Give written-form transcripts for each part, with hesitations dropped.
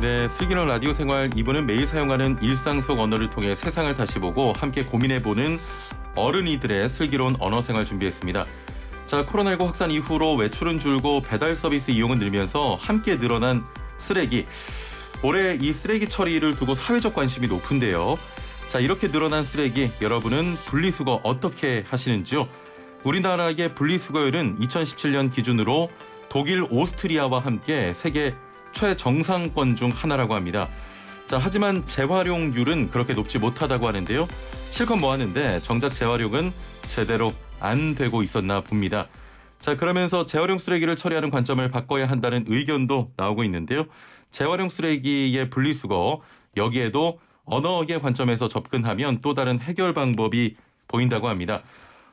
네, 슬기로운 라디오 생활 2부는 매일 사용하는 일상 속 언어를 통해 세상을 다시 보고 함께 고민해보는 어른이들의 슬기로운 언어 생활 준비했습니다. 자, 코로나19 확산 이후로 외출은 줄고 배달 서비스 이용은 늘면서 함께 늘어난 쓰레기. 올해 이 쓰레기 처리를 두고 사회적 관심이 높은데요. 자, 이렇게 늘어난 쓰레기, 여러분은 분리수거 어떻게 하시는지요? 우리나라의 분리수거율은 2017년 기준으로 독일, 오스트리아와 함께 세계 최정상권 중 하나라고 합니다. 자, 하지만 재활용률은 그렇게 높지 못하다고 하는데요. 실컷 모았는데 정작 재활용은 제대로 안 되고 있었나 봅니다. 자, 그러면서 재활용 쓰레기를 처리하는 관점을 바꿔야 한다는 의견도 나오고 있는데요. 재활용 쓰레기의 분리수거, 여기에도 언어의 관점에서 접근하면 또 다른 해결 방법이 보인다고 합니다.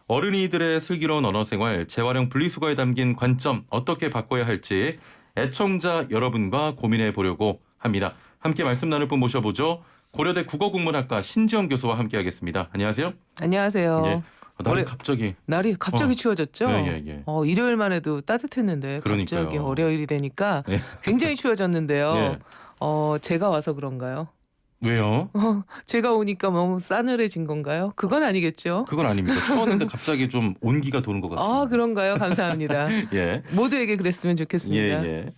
어른이들의 슬기로운 언어생활, 재활용 분리수거에 담긴 관점 어떻게 바꿔야 할지 애청자 여러분과 고민해 보려고 합니다. 함께 말씀 나눌 분 모셔보죠. 고려대 국어국문학과 신지영 교수와 함께하겠습니다. 안녕하세요. 안녕하세요. 예. 날이 갑자기 추워졌죠? 예. 일요일만 해도 따뜻했는데 그러니까요. 갑자기 월요일이 되니까 예. 굉장히 추워졌는데요. 예. 제가 와서 그런가요? 왜요? 제가 오니까 너무 싸늘해진 건가요? 그건 아니겠죠? 그건 아닙니다. 추웠는데 갑자기 좀 온기가 도는 것 같습니다. 아, 그런가요? 감사합니다. 예. 모두에게 그랬으면 좋겠습니다. 예.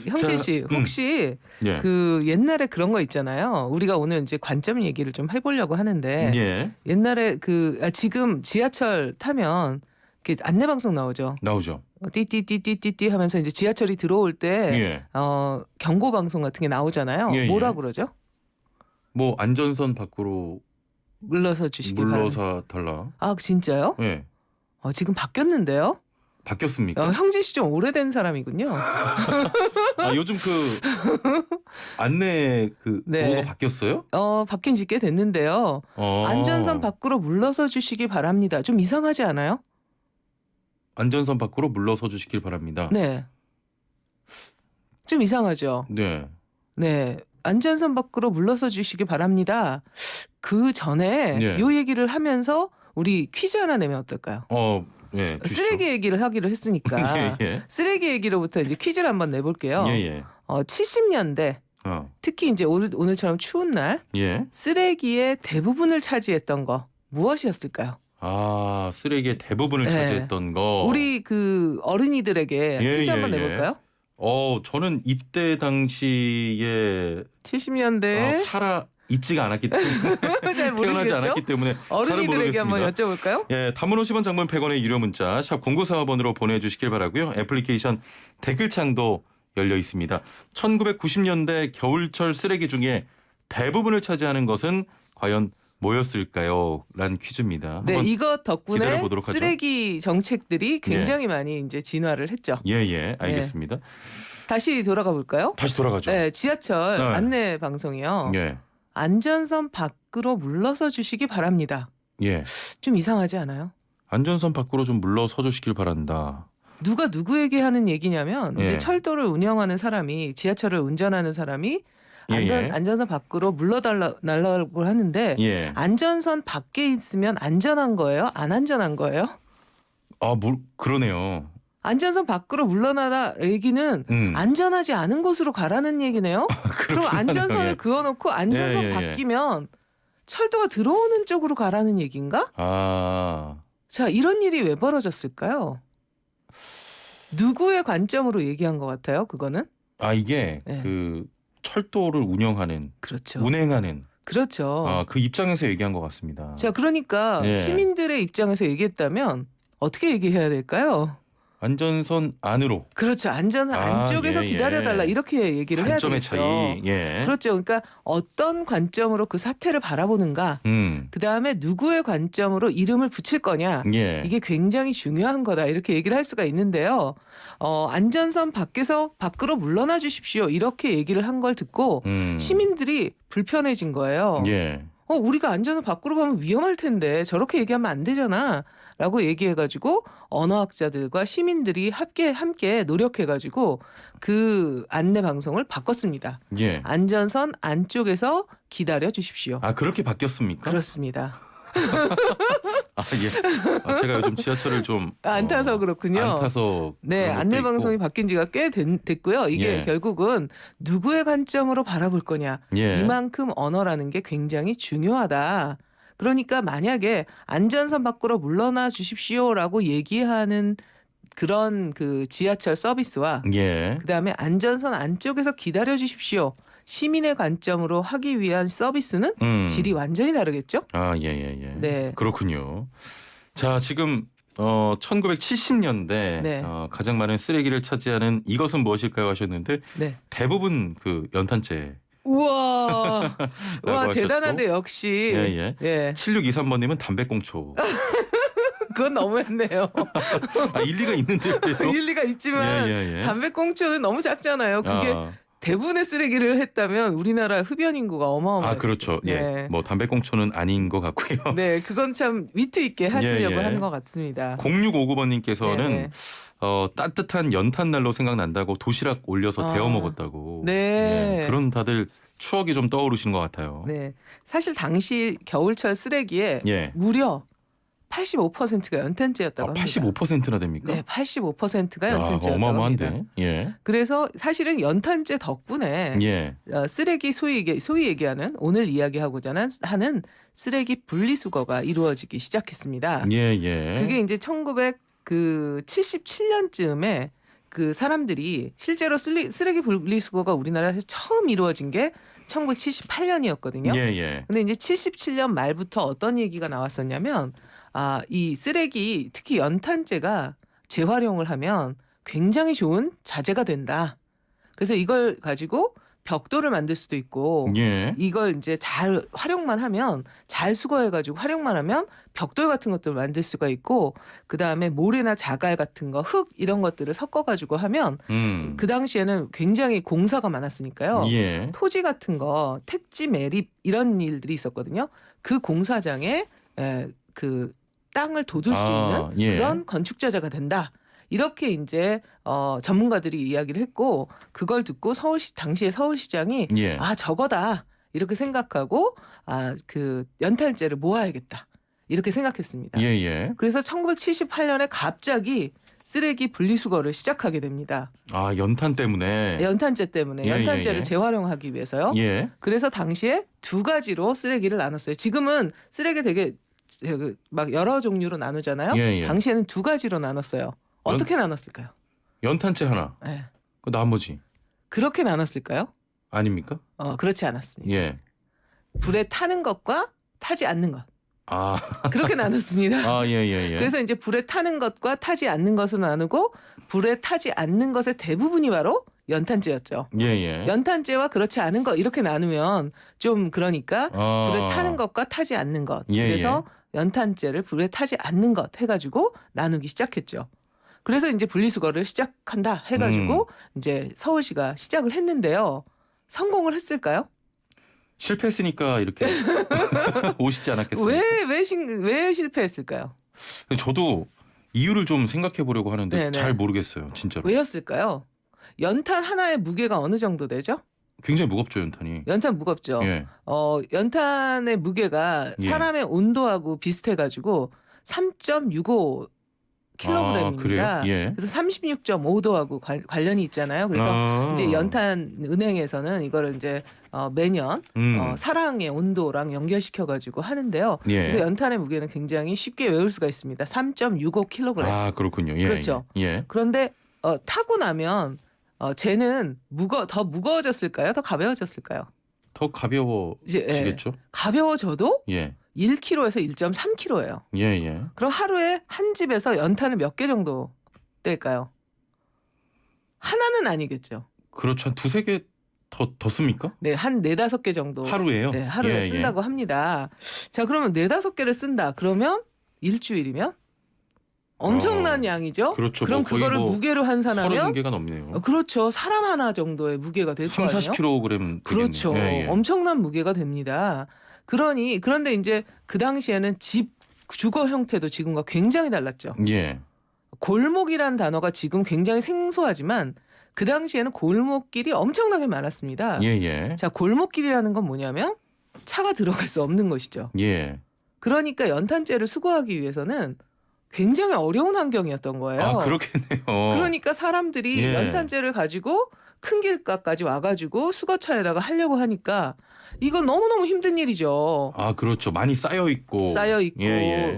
형제 씨, 혹시 예. 그 옛날에 그런 거 있잖아요. 우리가 오늘 이제 관점 얘기를 좀 해보려고 하는데 예. 옛날에 지금 지하철 타면 이렇게 안내 방송 나오죠. 나오죠. 띠띠띠띠띠띠 하면서 이제 지하철이 들어올 때 예. 경고 방송 같은 게 나오잖아요. 예. 뭐라 그러죠? 뭐 안전선 밖으로 물러서 주시기 바랍니다. 물러서 달라. 아, 진짜요? 예. 지금 바뀌었는데요? 바뀌었습니까? 형제 씨 좀 오래된 사람이군요. 아, 요즘 안내 네. 도어가 바뀌었어요? 바뀐 지 꽤 됐는데요. 안전선 밖으로 물러서 주시기 바랍니다. 좀 이상하지 않아요? 안전선 밖으로 물러서 주시길 바랍니다. 네. 좀 이상하죠? 네. 네. 안전선 밖으로 물러서 주시기 바랍니다. 그 전에 예. 요 얘기를 하면서 우리 퀴즈 하나 내면 어떨까요? 예. 주시죠. 쓰레기 얘기를 하기로 했으니까 예. 쓰레기 얘기로부터 이제 퀴즈를 한번 내볼게요. 예. 70년대 특히 이제 오늘처럼 추운 날 예. 쓰레기의 대부분을 차지했던 거 무엇이었을까요? 아, 쓰레기의 대부분을 네. 차지했던 거. 우리 퀴즈 한번 내볼까요? 저는 이때 당시에 70년대 살아 있지가 않았기 때문에 잘 태어나지 모르시겠죠? 않았기 때문에 잘은 어른이들에게 한번 모르겠습니다. 여쭤볼까요? 예, 단문 50원, 장문 100원의 유료 문자 샵 0945번으로 보내주시길 바라고요. 애플리케이션 댓글창도 열려 있습니다. 1990년대 겨울철 쓰레기 중에 대부분을 차지하는 것은 과연 뭐였을까요? 란 퀴즈입니다. 네, 이것 덕분에 기다려보도록 하죠. 쓰레기 정책들이 굉장히 많이 이제 진화를 했죠. 예, 알겠습니다. 다시 돌아가 볼까요? 다시 돌아가죠. 네, 지하철 안내 방송이요. 예. 안전선 밖으로 물러서 주시기 바랍니다. 예. 좀 이상하지 않아요? 안전선 밖으로 좀 물러서 주시길 바란다. 누가 누구에게 하는 얘기냐면 예. 이제 철도를 운영하는 사람이 지하철을 운전하는 사람이 안전선 밖으로 물러달라고 하는데 예. 안전선 밖에 있으면 안전한 거예요? 안 안전한 거예요? 그러네요. 안전선 밖으로 물러나다 얘기는 안전하지 않은 곳으로 가라는 얘기네요. 그럼 안전선을 그어놓고 안전선 바뀌면 철도가 들어오는 쪽으로 가라는 얘기인가? 자, 이런 일이 왜 벌어졌을까요? 누구의 관점으로 얘기한 것 같아요? 그거는? 이게 철도를 운영하는, 그렇죠. 운행하는 그렇죠. 그 입장에서 얘기한 것 같습니다. 자, 그러니까 시민들의 입장에서 얘기했다면 어떻게 얘기해야 될까요? 안전선 안으로. 그렇죠. 안전선 안쪽에서 기다려달라 이렇게 얘기를 해야 되겠죠. 관점의 차이. 예. 그렇죠. 그러니까 어떤 관점으로 그 사태를 바라보는가. 그다음에 누구의 관점으로 이름을 붙일 거냐. 이게 굉장히 중요한 거다. 이렇게 얘기를 할 수가 있는데요. 안전선 밖으로 물러나 주십시오. 이렇게 얘기를 한 걸 듣고 시민들이 불편해진 거예요. 우리가 안전선 밖으로 가면 위험할 텐데 저렇게 얘기하면 안 되잖아. 라고 얘기해가지고 언어학자들과 시민들이 함께 노력해가지고 그 안내 방송을 바꿨습니다. 안전선 안쪽에서 기다려 주십시오. 그렇게 바뀌었습니까? 그렇습니다. 아, 예. 제가 요즘 지하철을 좀 안 타서 그렇군요. 안 타서 네, 안내 방송이 바뀐 지가 꽤 됐고요. 이게 결국은 누구의 관점으로 바라볼 거냐. 이만큼 언어라는 게 굉장히 중요하다. 그러니까 만약에 안전선 밖으로 물러나 주십시오라고 얘기하는 그런 그 지하철 서비스와 그다음에 안전선 안쪽에서 기다려 주십시오. 시민의 관점으로 하기 위한 서비스는 질이 완전히 다르겠죠? 아, 네. 그렇군요. 자, 지금 1970년대 가장 많은 쓰레기를 차지하는 이것은 무엇일까요 하셨는데 대부분 그 연탄재. 우와. 와, 대단한데 역시. 7623번님은 담배꽁초. 그건 너무했네요. 일리가 있는데요. 일리가 있지만 담배꽁초는 너무 작잖아요. 그게 대부분의 쓰레기를 했다면 우리나라 흡연 인구가 어마어마해요. 그렇죠. 뭐 담배꽁초는 아닌 것 같고요. 네, 그건 참 위트 있게 하시려고 하는 것 같습니다. 0659번님께서는 따뜻한 연탄난로 생각난다고 도시락 올려서 데워 먹었다고. 그런 다들 추억이 좀 떠오르시는 것 같아요. 네, 사실 당시 겨울철 쓰레기에 무려 85%가 연탄재였다고 합니다. 85%나 됩니까? 네, 85%가 연탄재였다고 어마어마한데. 합니다. 그래서 사실은 연탄재 덕분에 쓰레기 소위 얘기하는 오늘 이야기하고자 하는 쓰레기 분리수거가 이루어지기 시작했습니다. 그게 이제 1977년쯤에 그 사람들이 실제로 쓰레기 분리수거가 우리나라에서 처음 이루어진 게 1978년이었거든요. 근데 이제 77년 말부터 어떤 얘기가 나왔었냐면 이 쓰레기 특히 연탄재가 재활용을 하면 굉장히 좋은 자재가 된다. 그래서 이걸 가지고 벽돌을 만들 수도 있고 이걸 이제 잘 활용만 하면 잘 수거해가지고 활용만 하면 벽돌 같은 것들을 만들 수가 있고 그다음에 모래나 자갈 같은 거, 흙 이런 것들을 섞어가지고 하면 그 당시에는 굉장히 공사가 많았으니까요. 토지 같은 거, 택지 매립 이런 일들이 있었거든요. 그 공사장에 그 땅을 돋울 수 있는 그런 건축자재가 된다. 이렇게 이제 전문가들이 이야기를 했고 그걸 듣고 당시에 서울시장이 저거다 이렇게 생각하고 그 연탄재를 모아야겠다 이렇게 생각했습니다. 그래서 1978년에 갑자기 쓰레기 분리수거를 시작하게 됩니다. 연탄 때문에? 연탄재 때문에. 연탄재를 재활용하기 위해서요. 그래서 당시에 두 가지로 쓰레기를 나눴어요. 지금은 쓰레기 되게 막 여러 종류로 나누잖아요. 당시에는 두 가지로 나눴어요. 어떻게 나눴을까요? 연탄재 하나. 그 나머지. 그렇게 나눴을까요? 아닙니까? 그렇지 않았습니다. 불에 타는 것과 타지 않는 것. 그렇게 나눴습니다. 그래서 이제 불에 타는 것과 타지 않는 것으로 나누고 불에 타지 않는 것의 대부분이 바로 연탄재였죠. 연탄재와 그렇지 않은 것 이렇게 나누면 좀 그러니까 불에 타는 것과 타지 않는 것. 그래서 연탄재를 불에 타지 않는 것 해가지고 나누기 시작했죠. 그래서 이제 분리수거를 시작한다 해가지고 이제 서울시가 시작을 했는데요. 성공을 했을까요? 실패했으니까 이렇게 오시지 않았겠어요? 왜 실패했을까요? 저도 이유를 좀 생각해 보려고 하는데 잘 모르겠어요. 진짜로. 왜였을까요? 연탄 하나의 무게가 어느 정도 되죠? 굉장히 무겁죠, 연탄이. 연탄 무겁죠. 연탄의 무게가 사람의 온도하고 비슷해가지고 3.65 킬로그램입니다. 그래서 36.5도하고 관련이 있잖아요. 그래서 이제 연탄 은행에서는 이거를 이제 매년 사랑의 온도랑 연결시켜가지고 하는데요. 그래서 연탄의 무게는 굉장히 쉽게 외울 수가 있습니다. 3.65 킬로그램. 그렇군요. 그렇죠. 그런데 타고 나면 쟤는 더 무거워졌을까요? 더 가벼워졌을까요? 더 가벼워지겠죠. 가벼워져도 1kg에서 1.3kg예요. 그럼 하루에 한 집에서 연탄을 몇 개 정도 뗄까요? 하나는 아니겠죠. 그렇죠. 한 두세 개 더 씁니까? 네, 한 4-5개 정도. 하루에요? 네, 하루에 쓴다고 합니다. 자, 그러면 4-5개를 쓴다. 그러면 일주일이면 엄청난 양이죠. 그렇죠. 그럼 그거를 무게로 환산하면 30개가 넘네요. 그렇죠. 사람 하나 정도의 무게가 될 거 아니에요. 30-40kg 그렇죠. 엄청난 무게가 됩니다. 그런데 이제 그 당시에는 집 주거 형태도 지금과 굉장히 달랐죠. 골목이란 단어가 지금 굉장히 생소하지만 그 당시에는 골목길이 엄청나게 많았습니다. 자, 골목길이라는 건 뭐냐면 차가 들어갈 수 없는 것이죠. 그러니까 연탄재를 수거하기 위해서는 굉장히 어려운 환경이었던 거예요. 아, 그렇겠네요. 그러니까 사람들이 예. 연탄재를 가지고 큰 길가까지 와가지고 수거차에다가 하려고 하니까 이건 너무너무 힘든 일이죠. 아, 그렇죠. 많이 쌓여 있고.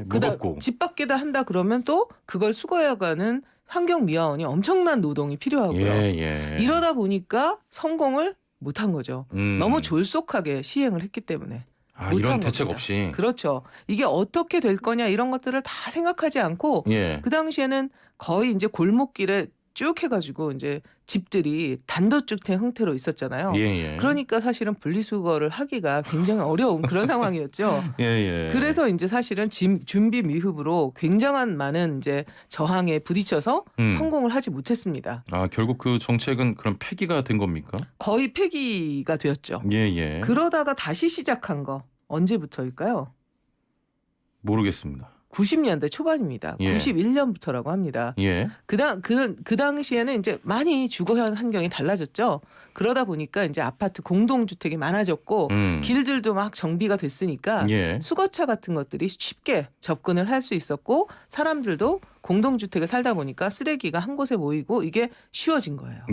무겁고. 집 밖에다 한다 그러면 또 그걸 수거해가는 환경미화원이 엄청난 노동이 필요하고요. 이러다 보니까 성공을 못한 거죠. 너무 졸속하게 시행을 했기 때문에. 아, 이런 대책 겁니다. 없이. 그렇죠. 이게 어떻게 될 거냐 이런 것들을 다 생각하지 않고 그 당시에는 거의 이제 골목길에 쭉 해가지고 이제 집들이 단독주택 형태로 있었잖아요. 그러니까 사실은 분리수거를 하기가 굉장히 어려운 그런 상황이었죠. 그래서 이제 사실은 준비 미흡으로 굉장한 많은 이제 저항에 부딪혀서 성공을 하지 못했습니다. 아, 결국 그 정책은 그럼 폐기가 된 겁니까? 거의 폐기가 되었죠. 그러다가 다시 시작한 거 언제부터일까요? 모르겠습니다. 90년대 초반입니다. 91년부터라고 합니다. 그 당시에는 이제 많이 주거 환경이 달라졌죠. 그러다 보니까 이제 아파트 공동주택이 많아졌고 길들도 막 정비가 됐으니까 수거차 같은 것들이 쉽게 접근을 할 수 있었고 사람들도 공동주택에 살다 보니까 쓰레기가 한 곳에 모이고 이게 쉬워진 거예요.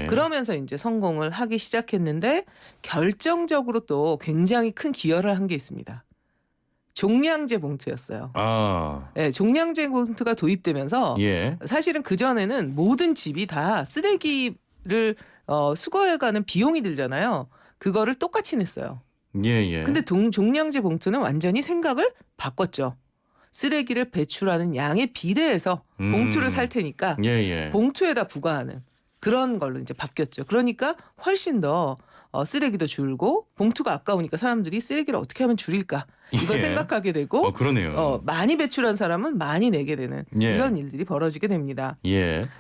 그러면서 이제 성공을 하기 시작했는데 결정적으로 또 굉장히 큰 기여를 한 게 있습니다. 종량제 봉투였어요. 종량제 봉투가 도입되면서 사실은 그전에는 모든 집이 다 쓰레기를 수거해가는 비용이 들잖아요. 그거를 똑같이 냈어요. 근데 종량제 봉투는 완전히 생각을 바꿨죠. 쓰레기를 배출하는 양에 비례해서 봉투를 살 테니까 봉투에다 부과하는 그런 걸로 이제 바뀌었죠. 그러니까 훨씬 더 쓰레기도 줄고 봉투가 아까우니까 사람들이 쓰레기를 어떻게 하면 줄일까 이걸 생각하게 되고 그러네요. 많이 배출한 사람은 많이 내게 되는 이런 일들이 벌어지게 됩니다.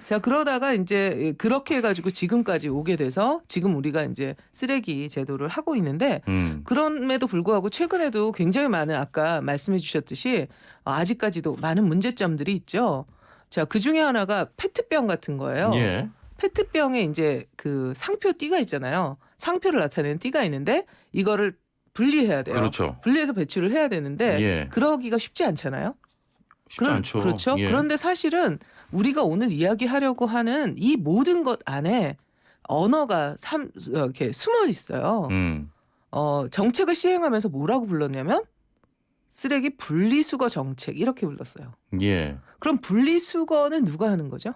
자, 그러다가 이제 그렇게 해가지고 지금까지 오게 돼서 지금 우리가 이제 쓰레기 제도를 하고 있는데 그럼에도 불구하고 최근에도 굉장히 많은 아까 말씀해 주셨듯이 아직까지도 많은 문제점들이 있죠. 자, 그 중에 하나가 페트병 같은 거예요. 페트병에 이제 그 상표 띠가 있잖아요. 상표를 나타내는 띠가 있는데 이거를 분리해야 돼요. 분리해서 배출을 해야 되는데 그러기가 쉽지 않잖아요. 쉽지 않죠. 그렇죠. 그런데 사실은 우리가 오늘 이야기하려고 하는 이 모든 것 안에 언어가 이렇게 숨어 있어요. 정책을 시행하면서 뭐라고 불렀냐면 쓰레기 분리수거 정책 이렇게 불렀어요. 그럼 분리수거는 누가 하는 거죠?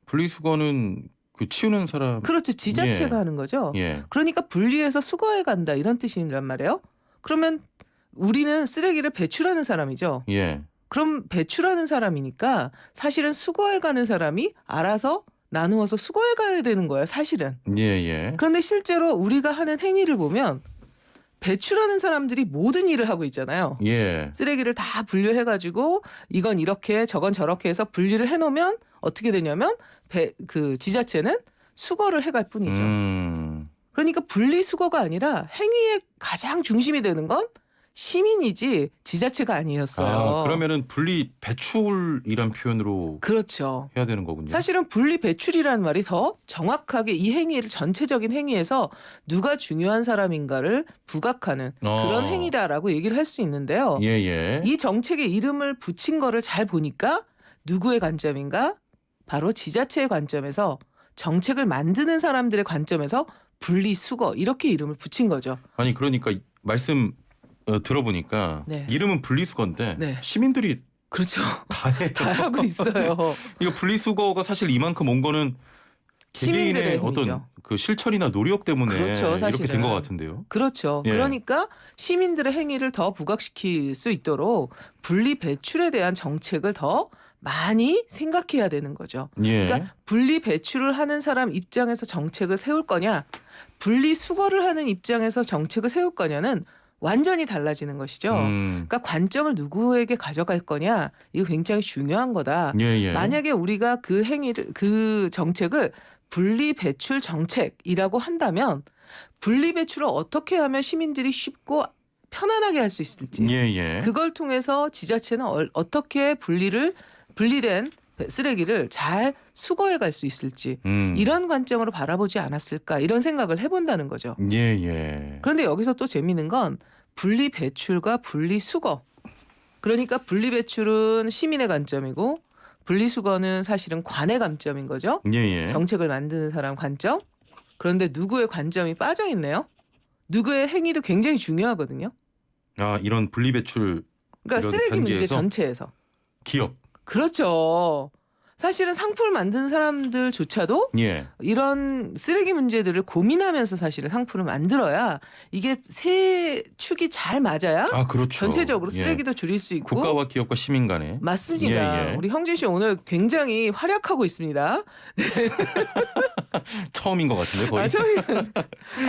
분리수거는 그 치우는 사람. 그렇죠. 지자체가 하는 거죠. 그러니까 분리해서 수거해 간다 이런 뜻이란 말이에요. 그러면 우리는 쓰레기를 배출하는 사람이죠. 그럼 배출하는 사람이니까 사실은 수거해 가는 사람이 알아서 나누어서 수거해 가야 되는 거예요. 사실은. 그런데 실제로 우리가 하는 행위를 보면 배출하는 사람들이 모든 일을 하고 있잖아요. 쓰레기를 다 분류해가지고 이건 이렇게 저건 저렇게 해서 분리를 해놓으면 어떻게 되냐면 그 지자체는 수거를 해갈 뿐이죠. 그러니까 분리수거가 아니라 행위의 가장 중심이 되는 건 시민이지 지자체가 아니었어요. 그러면은 분리 배출이란 표현으로 그렇죠. 해야 되는 거군요. 사실은 분리 배출이라는 말이 더 정확하게 이 행위를 전체적인 행위에서 누가 중요한 사람인가를 부각하는 그런 행위다라고 얘기를 할 수 있는데요. 이 정책에 이름을 붙인 거를 잘 보니까 누구의 관점인가? 바로 지자체의 관점에서 정책을 만드는 사람들의 관점에서 분리수거 이렇게 이름을 붙인 거죠. 아니 그러니까 말씀 들어보니까 이름은 분리수거인데 시민들이 그렇죠. 다 하고 있어요. 이거 분리수거가 사실 이만큼 온 거는 개개인의 어떤 힘이죠. 그 실천이나 노력 때문에 이렇게 된 것 같은데요. 그렇죠. 그러니까 시민들의 행위를 더 부각시킬 수 있도록 분리 배출에 대한 정책을 더 많이 생각해야 되는 거죠. 그러니까 분리 배출을 하는 사람 입장에서 정책을 세울 거냐, 분리 수거를 하는 입장에서 정책을 세울 거냐는 완전히 달라지는 것이죠. 그러니까 관점을 누구에게 가져갈 거냐 이거 굉장히 중요한 거다. 만약에 우리가 그 행위를 그 정책을 분리 배출 정책이라고 한다면 분리 배출을 어떻게 하면 시민들이 쉽고 편안하게 할 수 있을지 그걸 통해서 지자체는 어떻게 분리된 쓰레기를 잘 수거해 갈 수 있을지 이런 관점으로 바라보지 않았을까 이런 생각을 해본다는 거죠. 그런데 여기서 또 재미있는 건 분리 배출과 분리 수거 그러니까 분리배출은 시민의 관점이고 분리수거는 사실은 관의 관점인 거죠. 예. 정책을 만드는 사람 관점. 그런데 누구의 관점이 빠져 있네요. 누구의 행위도 굉장히 중요하거든요. 아, 이런 분리배출 그러니까 이런 쓰레기 문제 단계에서? 전체에서. 기업. 그렇죠. 사실은 상품을 만드는 사람들조차도 예. 이런 쓰레기 문제들을 고민하면서 사실은 상품을 만들어야 이게 세 축이 잘 맞아야 아, 그렇죠. 전체적으로 예. 쓰레기도 줄일 수 있고. 국가와 기업과 시민 간에. 맞습니다. 예. 우리 형진 씨 오늘 굉장히 활약하고 있습니다. 처음인 것 같은데 거의.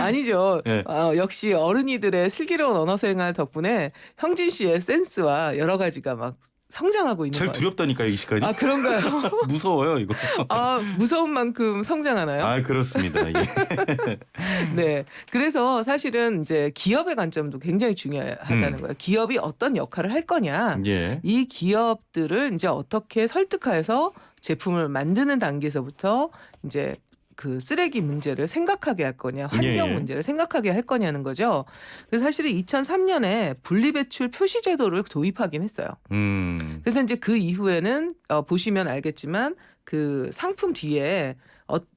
아니죠. 예. 역시 어른이들의 슬기로운 언어 생활 덕분에 형진 씨의 센스와 여러 가지가 막 성장하고 있는 잘 거예요. 두렵다니까요, 이 시간이. 아, 그런가요? 무서워요, 이거. 무서운 만큼 성장하나요? 아, 그렇습니다. 예. 네. 그래서 사실은 이제 기업의 관점도 굉장히 중요하다는 거예요. 기업이 어떤 역할을 할 거냐. 예. 이 기업들을 이제 어떻게 설득해서 제품을 만드는 단계에서부터 이제 그 쓰레기 문제를 생각하게 할 거냐, 환경 예. 문제를 생각하게 할 거냐는 거죠. 그래서 사실은 2003년에 분리배출 표시 제도를 도입하긴 했어요. 그래서 이제 그 이후에는 보시면 알겠지만 그 상품 뒤에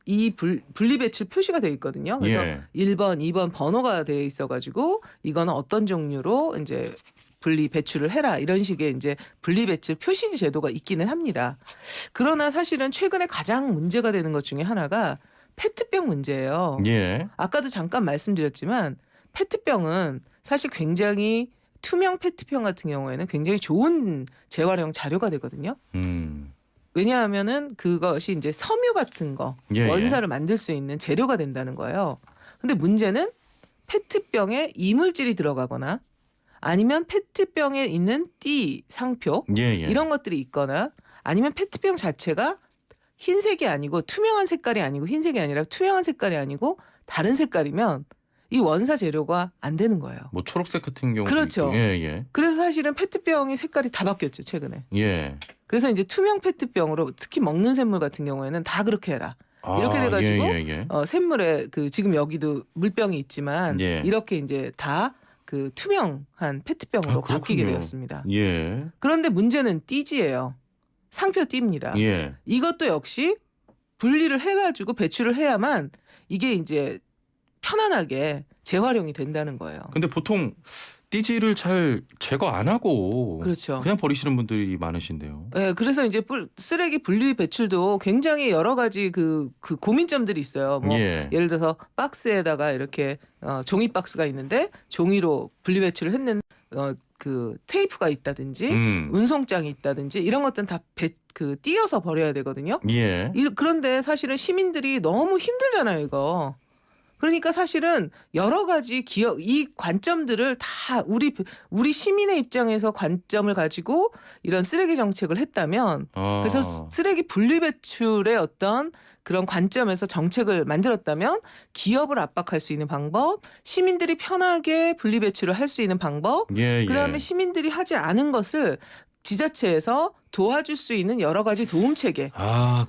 이 분리배출 표시가 되어 있거든요. 그래서 예. 1번, 2번 번호가 되어 있어가지고 이거는 어떤 종류로 이제 분리 배출을 해라 이런 식의 이제 분리 배출 표시 제도가 있기는 합니다. 그러나 사실은 최근에 가장 문제가 되는 것 중에 하나가 페트병 문제예요. 예. 아까도 잠깐 말씀드렸지만 페트병은 사실 굉장히 투명 페트병 같은 경우에는 굉장히 좋은 재활용 자료가 되거든요. 왜냐하면은 그것이 이제 섬유 같은 거 예. 원사를 만들 수 있는 재료가 된다는 거예요. 근데 문제는 페트병에 이물질이 들어가거나 아니면 페트병에 있는 띠, 상표 예. 이런 것들이 있거나 아니면 페트병 자체가 흰색이 아니고 투명한 색깔이 아니고 흰색이 아니라 투명한 색깔이 아니고 다른 색깔이면 이 원사 재료가 안 되는 거예요. 뭐 초록색 같은 경우. 그렇죠. 예. 그래서 사실은 페트병의 색깔이 다 바뀌었죠, 최근에. 예. 그래서 이제 투명 페트병으로 특히 먹는 샘물 같은 경우에는 다 그렇게 해라. 이렇게 돼가지고 예. 샘물에 그 지금 여기도 물병이 있지만 예. 이렇게 이제 다 그 투명한 페트병으로 바뀌게 되었습니다. 예. 그런데 문제는 띠지예요. 상표 띠입니다. 예. 이것도 역시 분리를 해가지고 배출을 해야만 이게 이제 편안하게 재활용이 된다는 거예요. 근데 보통 띠지를 잘 제거 안 하고 그렇죠. 그냥 버리시는 분들이 많으신데요. 네, 그래서 이제 쓰레기 분리 배출도 굉장히 여러 가지 그 고민점들이 있어요. 뭐 예. 예를 들어서 박스에다가 이렇게 종이 박스가 있는데 종이로 분리 배출을 했는데 그 테이프가 있다든지 운송장이 있다든지 이런 것들은 다 띄어서 버려야 되거든요. 예. 그런데 사실은 시민들이 너무 힘들잖아요, 이거. 그러니까 사실은 여러 가지 이 관점들을 다 우리 시민의 입장에서 관점을 가지고 이런 쓰레기 정책을 했다면 그래서 쓰레기 분리 배출의 어떤 그런 관점에서 정책을 만들었다면 기업을 압박할 수 있는 방법, 시민들이 편하게 분리 배출을 할 수 있는 방법, 그다음에 시민들이 하지 않은 것을 지자체에서 도와줄 수 있는 여러 가지 도움 체계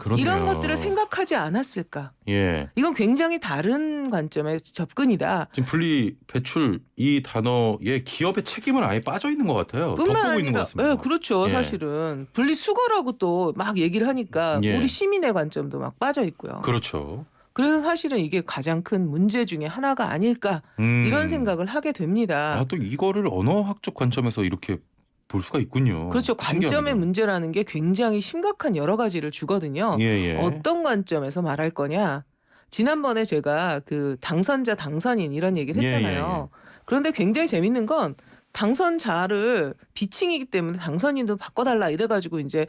그렇네요. 이런 것들을 생각하지 않았을까? 예. 이건 굉장히 다른 관점의 접근이다. 지금 분리 배출 이 단어에 기업의 책임은 아예 빠져 있는 것 같아요. 덧보고 있는 것 같습니다. 네, 그렇죠. 예. 사실은 분리 수거라고 또 막 얘기를 하니까 예. 우리 시민의 관점도 막 빠져 있고요. 그렇죠. 그래서 사실은 이게 가장 큰 문제 중에 하나가 아닐까 이런 생각을 하게 됩니다. 또 이거를 언어학적 관점에서 이렇게 볼 수가 있군요. 그렇죠. 관점의 신기하네요. 문제라는 게 굉장히 심각한 여러 가지를 주거든요. 예. 어떤 관점에서 말할 거냐. 지난번에 제가 그 당선자 당선인 이런 얘기를 했잖아요. 그런데 굉장히 재밌는 건 당선자를 비칭이기 때문에 당선인도 바꿔달라 이래가지고 이제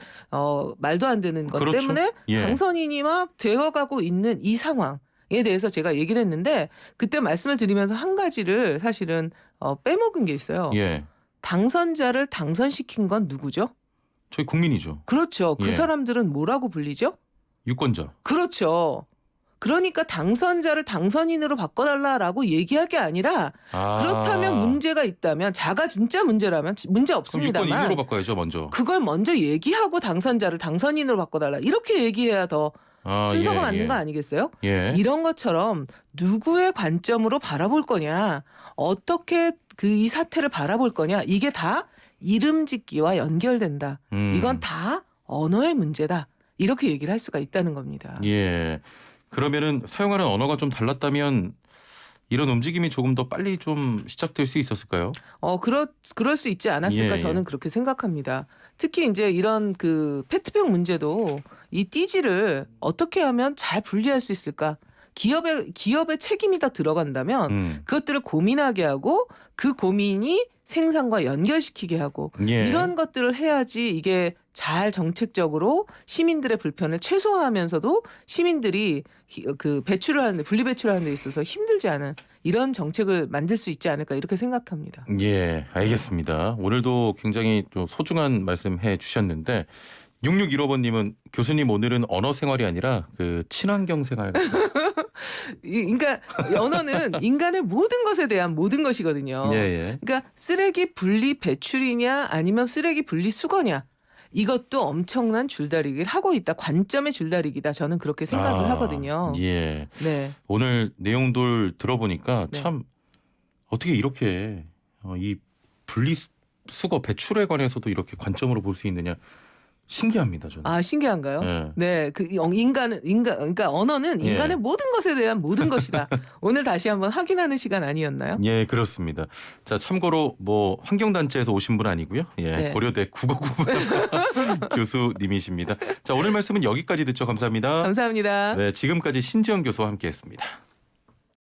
말도 안 되는 것 그렇죠. 때문에 예. 당선인이 막 되어가고 있는 이 상황에 대해서 제가 얘기를 했는데 그때 말씀을 드리면서 한 가지를 사실은 빼먹은 게 있어요. 예. 당선자를 당선시킨 건 누구죠? 저희 국민이죠. 그렇죠. 그 예. 사람들은 뭐라고 불리죠? 유권자. 그렇죠. 그러니까 당선자를 당선인으로 바꿔달라라고 얘기할 게 아니라 그렇다면 문제가 있다면 자가 진짜 문제라면 문제 그럼 없습니다만 유권 2로 바꿔야죠, 먼저. 그걸 먼저 얘기하고 당선자를 당선인으로 바꿔달라 이렇게 얘기해야 더 순서가 맞는 거 아니겠어요? 예. 이런 것처럼 누구의 관점으로 바라볼 거냐 어떻게 이 사태를 바라볼 거냐 이게 다 이름 짓기와 연결된다. 이건 다 언어의 문제다. 이렇게 얘기를 할 수가 있다는 겁니다. 예. 그러면은 사용하는 언어가 좀 달랐다면 이런 움직임이 조금 더 빨리 좀 시작될 수 있었을까요? 그럴 수 있지 않았을까 예, 저는 그렇게 생각합니다. 특히 이제 이런 그 페트병 문제도 이 띠지를 어떻게 하면 잘 분리할 수 있을까? 기업의 책임이 더 들어간다면 그것들을 고민하게 하고 그 고민이 생산과 연결시키게 하고 예. 이런 것들을 해야지 이게 잘 정책적으로 시민들의 불편을 최소화하면서도 시민들이 그 배출을 하는데 분리 배출을 하는 데 있어서 힘들지 않은 이런 정책을 만들 수 있지 않을까 이렇게 생각합니다. 예, 알겠습니다. 오늘도 굉장히 또 소중한 말씀해 주셨는데 6615번님은 교수님 오늘은 언어 생활이 아니라 그 친환경 생활. 그러니까 언어는 인간의 모든 것에 대한 모든 것이거든요. 예, 예. 그러니까 쓰레기 분리 배출이냐 아니면 쓰레기 분리 수거냐 이것도 엄청난 줄다리기를 하고 있다. 관점의 줄다리기다. 저는 그렇게 생각을 하거든요. 예. 네. 오늘 내용들 들어보니까 네. 참 어떻게 이렇게 이 분리수거 배출에 관해서도 이렇게 관점으로 볼 수 있느냐. 신기합니다, 저는. 아, 신기한가요? 네. 네. 그러니까 언어는 인간의 예. 모든 것에 대한 모든 것이다. 오늘 다시 한번 확인하는 시간 아니었나요? 예, 그렇습니다. 자, 참고로 뭐 환경단체에서 오신 분 아니고요. 예, 네. 고려대 국어고문 교수님이십니다. 자, 오늘 말씀은 여기까지 듣죠. 감사합니다. 감사합니다. 네, 지금까지 신지영 교수와 함께했습니다.